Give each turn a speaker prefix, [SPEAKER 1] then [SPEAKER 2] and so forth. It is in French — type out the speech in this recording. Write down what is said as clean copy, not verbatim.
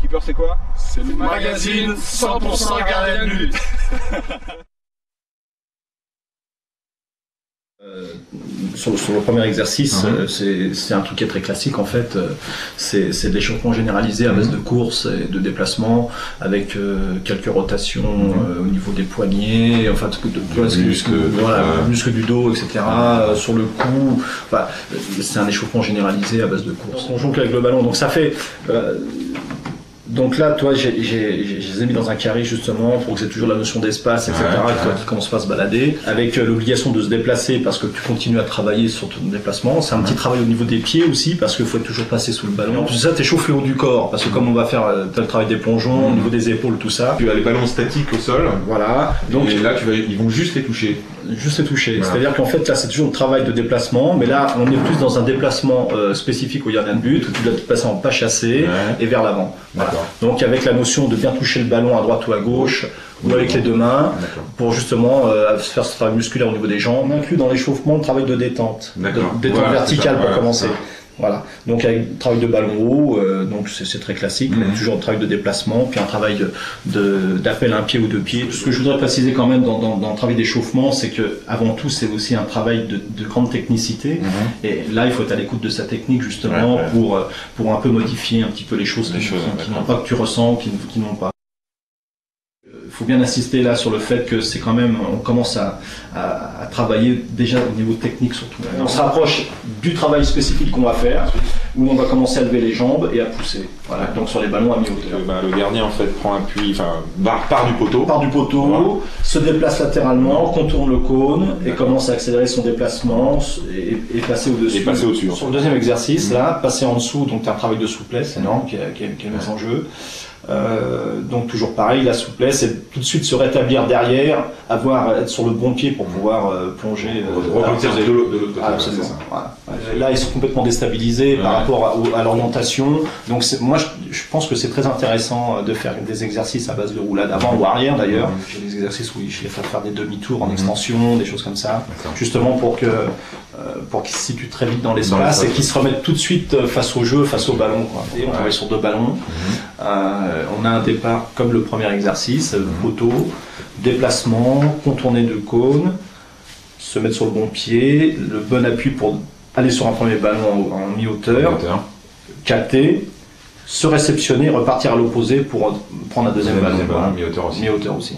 [SPEAKER 1] Skipper, c'est quoi?
[SPEAKER 2] C'est le magazine 100% gardien de but.
[SPEAKER 3] Sur le premier exercice, c'est un truc qui est très classique en fait. C'est de l'échauffement généralisé à base de courses et de déplacements avec quelques rotations au niveau des poignets, enfin muscles du dos, etc. Sur le cou, enfin, c'est un échauffement généralisé à base de courses. On jongle avec le ballon, donc ça fait. Donc là, toi, je les ai mis dans un carré justement pour que c'est toujours la notion d'espace, etc. Qui commence pas à se balader, avec l'obligation de se déplacer parce que tu continues à travailler sur ton déplacement. C'est un petit travail au niveau des pieds aussi parce qu'il faut être toujours passé sous le ballon. En plus de ça, t'échauffes le haut du corps parce que comme on va faire le travail des plongeons, au niveau des épaules, tout ça.
[SPEAKER 1] Tu as les ballons statiques au sol.
[SPEAKER 3] Voilà. Donc
[SPEAKER 1] et là, ils vont juste les toucher.
[SPEAKER 3] Juste les toucher. Voilà. C'est-à-dire qu'en fait, là, c'est toujours le travail de déplacement, mais là, on est plus dans un déplacement spécifique au gardien de but où tu dois te passer en pas chassé et vers l'avant. Voilà. Donc avec la notion de bien toucher le ballon à droite ou à gauche ou avec les deux mains pour justement faire ce travail musculaire au niveau des jambes. On inclut dans l'échauffement le travail de détente, détente verticale pour commencer. Voilà. Donc avec le travail de ballon haut, donc c'est très classique, mais toujours un travail de déplacement, puis un travail d'appel un pied ou deux pieds. Ce que je voudrais préciser quand même dans le travail d'échauffement, c'est que avant tout c'est aussi un travail de grande technicité. Et là il faut être à l'écoute de sa technique justement pour un peu modifier un petit peu les choses qui n'ont pas que tu ressens, qui n'ont pas. Il faut bien insister là sur le fait que c'est quand même, on commence à travailler déjà au niveau technique surtout. On se rapproche du travail spécifique qu'on va faire, où on va commencer à lever les jambes et à pousser. Voilà, donc sur les ballons à mi-hauteur.
[SPEAKER 1] Le gardien en fait prend appui, part du poteau.
[SPEAKER 3] Part du poteau, se déplace latéralement, contourne le cône et commence à accélérer son déplacement et passer au-dessus.
[SPEAKER 1] Et passer au-dessus.
[SPEAKER 3] Sur le deuxième exercice, là, passer en dessous, donc tu as un travail de souplesse énorme qui est mis en jeu. Donc toujours pareil, la souplesse et tout de suite se rétablir derrière, être sur le bon pied pour pouvoir plonger.
[SPEAKER 1] De l'autre côté.
[SPEAKER 3] Voilà. Là ils sont complètement déstabilisés par rapport à l'orientation. Donc moi je pense que c'est très intéressant de faire des exercices à base de roulade avant ou arrière d'ailleurs. J'ai des exercices où je les fais faire des demi-tours en extension, des choses comme ça, justement pour qu'ils se situent très vite dans l'espace et qu'ils se remettent tout de suite face au jeu, face au ballon. Et on travaille sur deux ballons. On a un départ comme le premier exercice, poteau, déplacement, contourner de cône, se mettre sur le bon pied, le bon appui pour aller sur un premier ballon en mi-hauteur, capter, se réceptionner, repartir à l'opposé pour prendre un deuxième ballon.
[SPEAKER 1] Mi-hauteur aussi.
[SPEAKER 3] Mi-hauteur aussi.